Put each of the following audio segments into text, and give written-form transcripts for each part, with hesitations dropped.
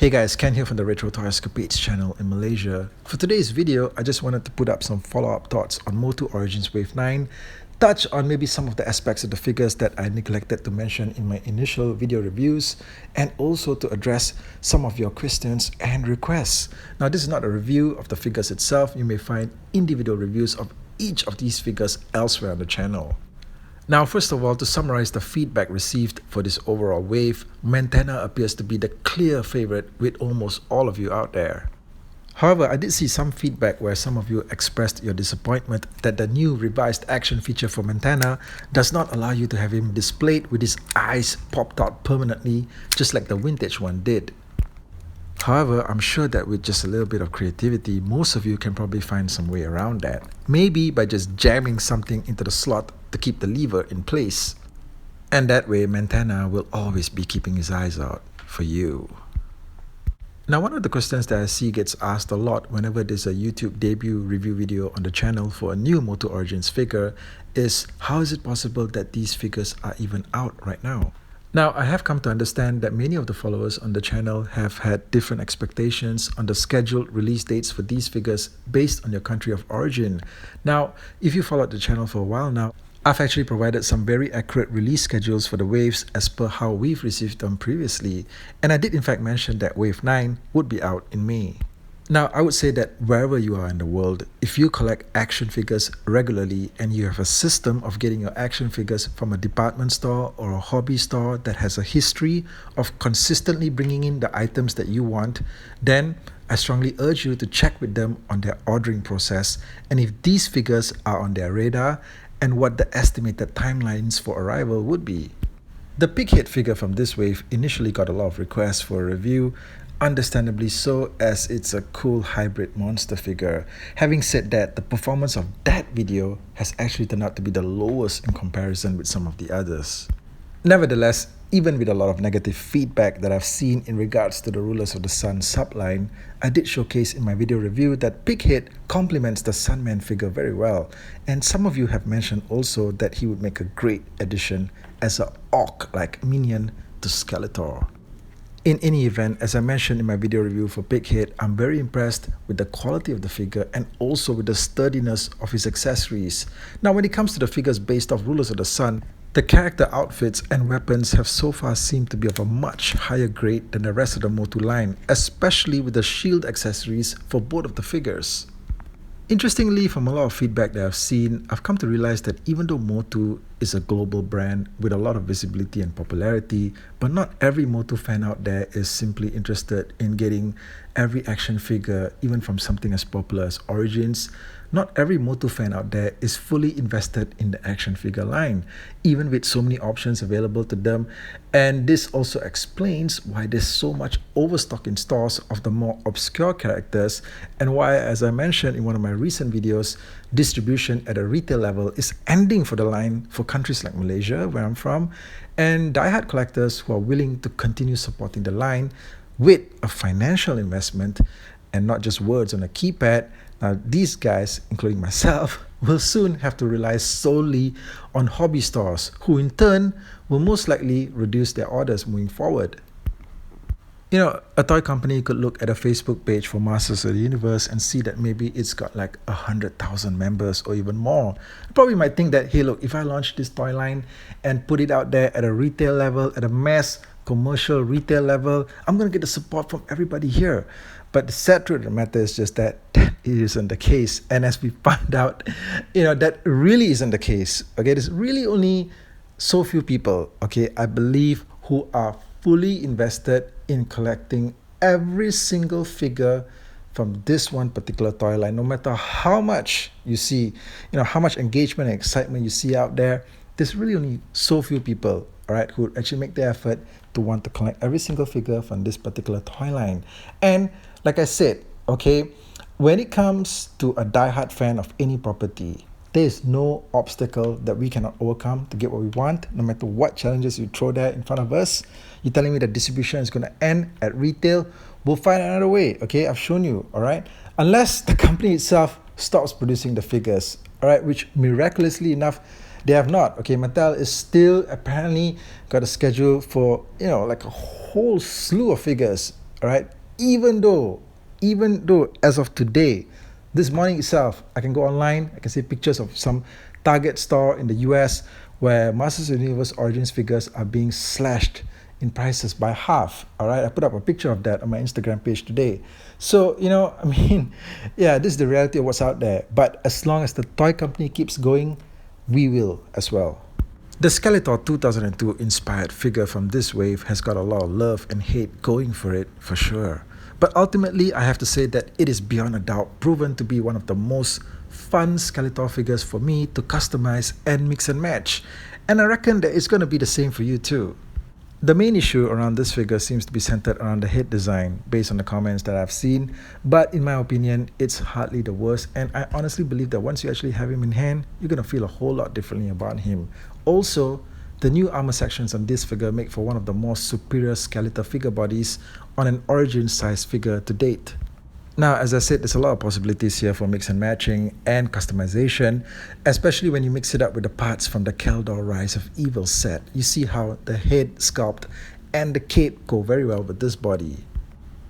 Hey guys, Ken here from the Retro Toy Escapades channel in Malaysia. For today's video, I just wanted to put up some follow-up thoughts on MOTU Origins Wave 9, touch on maybe some of the aspects of the figures that I neglected to mention in my initial video reviews, and also to address some of your questions and requests. Now, this is not a review of the figures itself. You may find individual reviews of each of these figures elsewhere on the channel. Now, first of all, to summarize the feedback received for this overall wave, Montana appears to be the clear favorite with almost all of you out there. However, I did see some feedback where some of you expressed your disappointment that the new revised action feature for Montana does not allow you to have him displayed with his eyes popped out permanently, just like the vintage one did. However, I'm sure that with just a little bit of creativity, most of you can probably find some way around that. Maybe by just jamming something into the slot to keep the lever in place. And that way, Montana will always be keeping his eyes out for you. Now, one of the questions that I see gets asked a lot whenever there's a YouTube debut review video on the channel for a new MOTU Origins figure is, how is it possible that these figures are even out right now? Now, I have come to understand that many of the followers on the channel have had different expectations on the scheduled release dates for these figures based on your country of origin. Now, if you followed the channel for a while now, I've actually provided some very accurate release schedules for the waves as per how we've received them previously, and I did in fact mention that Wave 9 would be out in May. Now, I would say that wherever you are in the world, if you collect action figures regularly and you have a system of getting your action figures from a department store or a hobby store that has a history of consistently bringing in the items that you want, then I strongly urge you to check with them on their ordering process and if these figures are on their radar and what the estimated timelines for arrival would be. The Pighead figure from this wave initially got a lot of requests for a review, understandably so, as it's a cool hybrid monster figure. Having said that, the performance of that video has actually turned out to be the lowest in comparison with some of the others. Nevertheless, even with a lot of negative feedback that I've seen in regards to the Rulers of the Sun subline, I did showcase in my video review that Pighead complements the Sunman figure very well, and some of you have mentioned also that he would make a great addition as an orc-like minion to Skeletor. In any event, as I mentioned in my video review for Pighead, I'm very impressed with the quality of the figure and also with the sturdiness of his accessories. Now, when it comes to the figures based off Rulers of the Sun, the character outfits and weapons have so far seemed to be of a much higher grade than the rest of the MOTU line, especially with the shield accessories for both of the figures. Interestingly, from a lot of feedback that I've seen, I've come to realize that even though MOTU is a global brand with a lot of visibility and popularity, but not every MOTU fan out there is simply interested in getting every action figure, even from something as popular as Origins. Not every MOTU fan out there is fully invested in the action figure line, even with so many options available to them. And this also explains why there's so much overstock in stores of the more obscure characters, and why, as I mentioned in one of my recent videos, distribution at a retail level is ending for the line for countries like Malaysia, where I'm from, and diehard collectors who are willing to continue supporting the line with a financial investment and not just words on a keypad. Now, these guys, including myself, will soon have to rely solely on hobby stores, who in turn will most likely reduce their orders moving forward. You know, a toy company could look at a Facebook page for Masters of the Universe and see that maybe it's got like 100,000 members or even more. You probably might think that, hey, look, if I launch this toy line and put it out there at a retail level, at a mass commercial retail level, I'm going to get the support from everybody here. But the sad truth of the matter is just that it isn't the case. And as we found out, that really isn't the case. Okay, there's really only so few people, okay, I believe, who are fully invested in collecting every single figure from this one particular toy line. No matter how much you see, how much engagement and excitement you see out there, there's really only so few people, all right, who would actually make the effort to want to collect every single figure from this particular toy line. And like I said, okay, when it comes to a diehard fan of any property, there is no obstacle that we cannot overcome to get what we want, no matter what challenges you throw there in front of us. You're telling me that distribution is going to end at retail? We'll find another way, okay? I've shown you, all right? Unless the company itself stops producing the figures, all right, which miraculously enough, they have not. Okay, Mattel is still apparently got a schedule for, like a whole slew of figures, all right, even though as of today, this morning itself, I can go online, I can see pictures of some Target store in the US where Masters of the Universe Origins figures are being slashed in prices by half. All right, I put up a picture of that on my Instagram page today. So, I mean, yeah, this is the reality of what's out there. But as long as the toy company keeps going, we will as well. The Skeletor 2002 inspired figure from this wave has got a lot of love and hate going for it, for sure. But ultimately, I have to say that it is beyond a doubt proven to be one of the most fun Skeletor figures for me to customize and mix and match. And I reckon that it's going to be the same for you too. The main issue around this figure seems to be centered around the head design, based on the comments that I've seen, but in my opinion, it's hardly the worst, and I honestly believe that once you actually have him in hand, you're going to feel a whole lot differently about him. Also, the new armor sections on this figure make for one of the most superior Skeletor figure bodies on an origin size figure to date. Now, as I said, there's a lot of possibilities here for mix and matching and customization, especially when you mix it up with the parts from the Skeletor Rise of Evil set. You see how the head sculpt and the cape go very well with this body.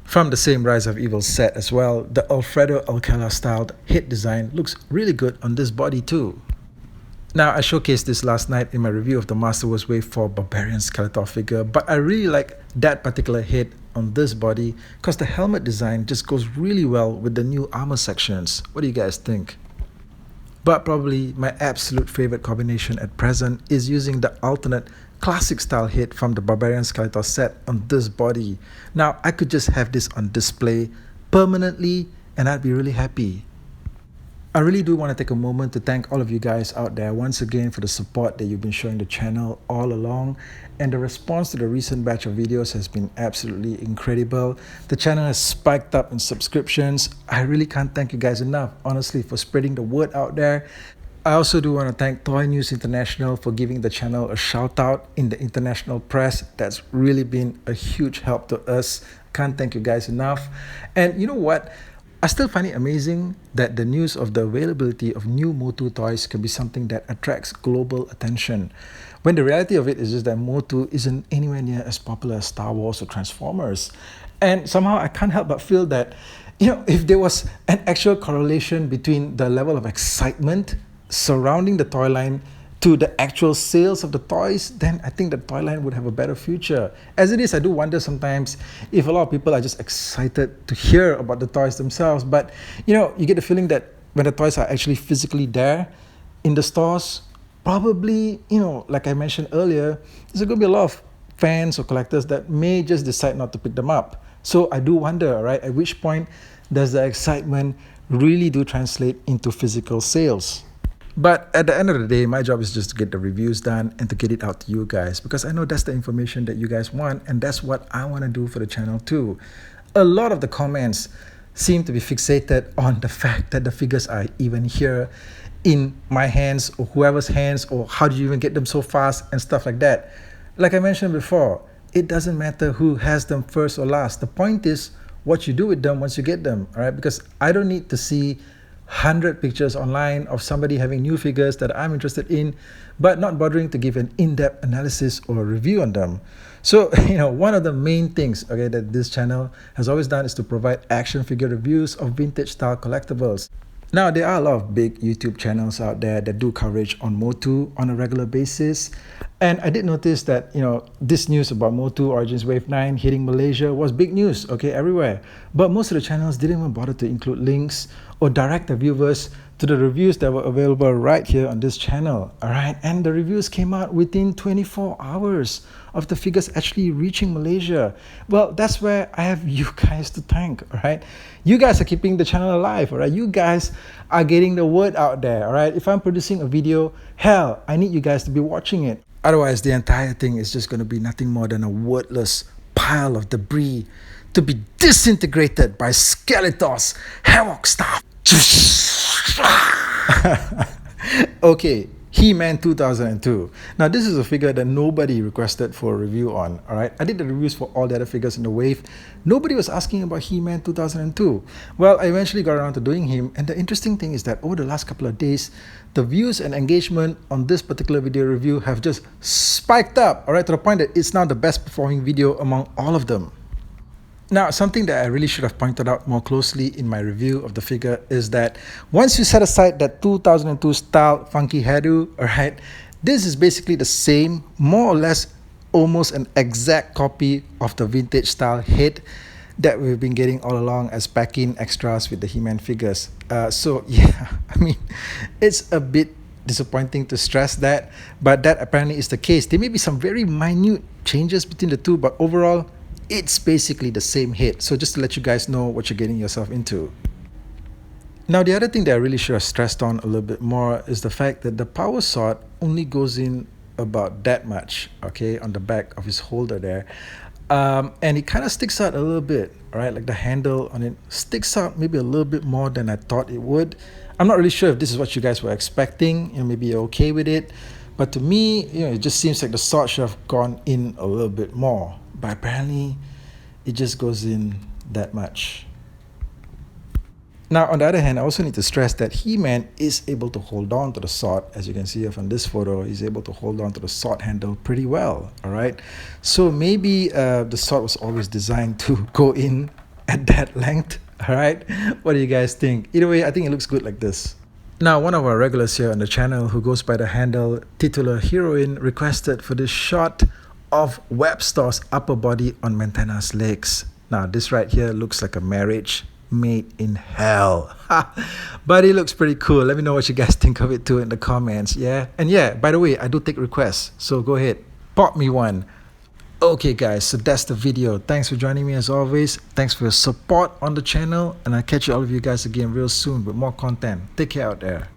From the same Rise of Evil set as well, the Alfredo Alcala styled head design looks really good on this body too. Now, I showcased this last night in my review of the MOTU Origins Wave 4 Barbarian Skeletor figure, but I really like that particular head on this body because the helmet design just goes really well with the new armor sections. What do you guys think? But probably my absolute favorite combination at present is using the alternate classic style head from the Barbarian Skeletor set on this body. Now, I could just have this on display permanently and I'd be really happy. I really do want to take a moment to thank all of you guys out there once again for the support that you've been showing the channel all along, and the response to the recent batch of videos has been absolutely incredible. The channel has spiked up in subscriptions. I really can't thank you guys enough, honestly, for spreading the word out there. I also do want to thank Toy News International for giving the channel a shout out in the international press. That's really been a huge help to us. Can't thank you guys enough. And you know what? I still find it amazing that the news of the availability of new MOTU toys can be something that attracts global attention, when the reality of it is just that MOTU isn't anywhere near as popular as Star Wars or Transformers. And somehow I can't help but feel that, if there was an actual correlation between the level of excitement surrounding the toy line to the actual sales of the toys, then I think the toy line would have a better future. As it is, I do wonder sometimes if a lot of people are just excited to hear about the toys themselves, but you get the feeling that when the toys are actually physically there in the stores, probably, like I mentioned earlier, there's going to be a lot of fans or collectors that may just decide not to pick them up. So I do wonder, right, at which point does the excitement really do translate into physical sales? But at the end of the day, my job is just to get the reviews done and to get it out to you guys, because I know that's the information that you guys want, and that's what I want to do for the channel too. A lot of the comments seem to be fixated on the fact that the figures are even here in my hands or whoever's hands, or how do you even get them so fast and stuff like that. Like I mentioned before, it doesn't matter who has them first or last. The point is what you do with them once you get them, all right? Because I don't need to see 100 pictures online of somebody having new figures that I'm interested in, but not bothering to give an in-depth analysis or a review on them. So, one of the main things, okay, that this channel has always done is to provide action figure reviews of vintage style collectibles. Now, there are a lot of big YouTube channels out there that do coverage on MOTU on a regular basis. And I did notice that, this news about MOTU Origins Wave 9 hitting Malaysia was big news, okay, everywhere. But most of the channels didn't even bother to include links or direct the viewers to the reviews that were available right here on this channel, all right? And the reviews came out within 24 hours of the figures actually reaching Malaysia. Well, that's where I have you guys to thank, all right? You guys are keeping the channel alive, all right? You guys are getting the word out there, all right? If I'm producing a video, hell, I need you guys to be watching it. Otherwise, the entire thing is just going to be nothing more than a wordless pile of debris to be disintegrated by Skeletor's Havoc staff. Okay, He-Man 2002. Now, this is a figure that nobody requested for a review on, all right? I did the reviews for all the other figures in the wave. Nobody was asking about He-Man 2002. Well, I eventually got around to doing him, and the interesting thing is that over the last couple of days, the views and engagement on this particular video review have just spiked up, all right, to the point that it's now the best performing video among all of them. Now, something that I really should have pointed out more closely in my review of the figure is that once you set aside that 2002 style funky hairdo, alright, this is basically the same, more or less almost an exact copy of the vintage style head that we've been getting all along as pack-in extras with the He-Man figures. So yeah, I mean, it's a bit disappointing to stress that, but that apparently is the case. There may be some very minute changes between the two, but overall, it's basically the same head. So just to let you guys know what you're getting yourself into. Now, the other thing that I really should have stressed on a little bit more is the fact that the power sword only goes in about that much, okay, on the back of his holder there. And it kind of sticks out a little bit, all right, like the handle on it sticks out maybe a little bit more than I thought it would. I'm not really sure if this is what you guys were expecting, maybe you're okay with it. But to me, it just seems like the sword should have gone in a little bit more. But apparently, it just goes in that much. Now, on the other hand, I also need to stress that He-Man is able to hold on to the sword. As you can see from this photo, he's able to hold on to the sword handle pretty well, all right? So maybe the sword was always designed to go in at that length, all right? What do you guys think? Either way, I think it looks good like this. Now, one of our regulars here on the channel who goes by the handle Titular Heroine requested for this shot of Webstor's upper body on Mantenna's legs. Now, this right here looks like a marriage made in hell. But it looks pretty cool. Let me know what you guys think of it too in the comments. Yeah, and yeah, by the way, I do take requests, so go ahead, pop me one. Okay guys, so that's the video. Thanks for joining me as always. Thanks for your support on the channel, and I'll catch all of you guys again real soon with more content. Take care out there.